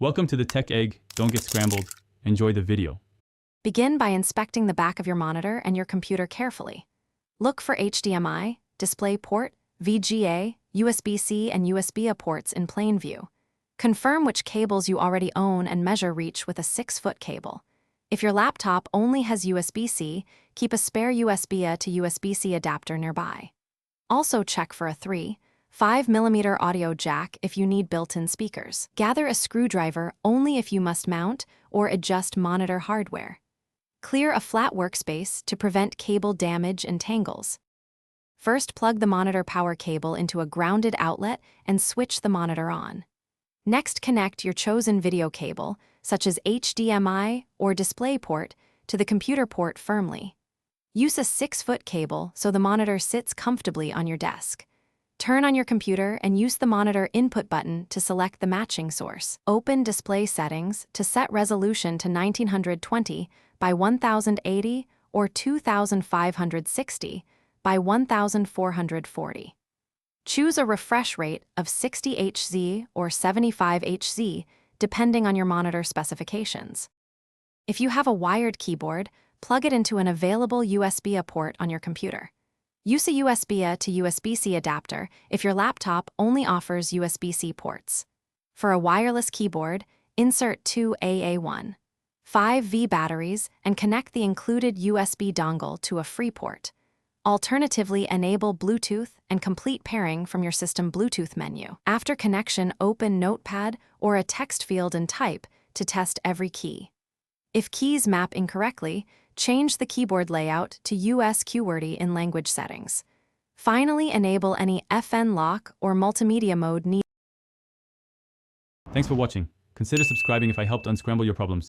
Welcome to the Tech Egg. Don't get scrambled. Enjoy the video. Begin by inspecting the back of your monitor and your computer carefully. Look for HDMI, DisplayPort, VGA, USB-C, and USB-A ports in plain view. Confirm which cables you already own and measure reach with a 6-foot cable. If your laptop only has USB-C, keep a spare USB-A to USB-C adapter nearby. Also check for a 3.5mm audio jack if you need built-in speakers. Gather a screwdriver only if you must mount or adjust monitor hardware. Clear a flat workspace to prevent cable damage and tangles. First, plug the monitor power cable into a grounded outlet and switch the monitor on. Next, connect your chosen video cable, such as HDMI or DisplayPort, to the computer port firmly. Use a 6-foot cable so the monitor sits comfortably on your desk. Turn on your computer and use the monitor input button to select the matching source. Open Display Settings to set resolution to 1920 by 1080 or 2560 by 1440. Choose a refresh rate of 60 Hz or 75 Hz, depending on your monitor specifications. If you have a wired keyboard, plug it into an available USB-A port on your computer. Use a USB-A to USB-C adapter if your laptop only offers USB-C ports. For a wireless keyboard, insert two AA1.5V batteries and connect the included USB dongle to a free port. Alternatively, enable Bluetooth and complete pairing from your system Bluetooth menu. After connection, open Notepad or a text field and type to test every key. If keys map incorrectly, change the keyboard layout to US QWERTY in language settings. Finally, enable any FN lock or multimedia mode needed. Thanks for watching. Consider subscribing if I helped unscramble your problems.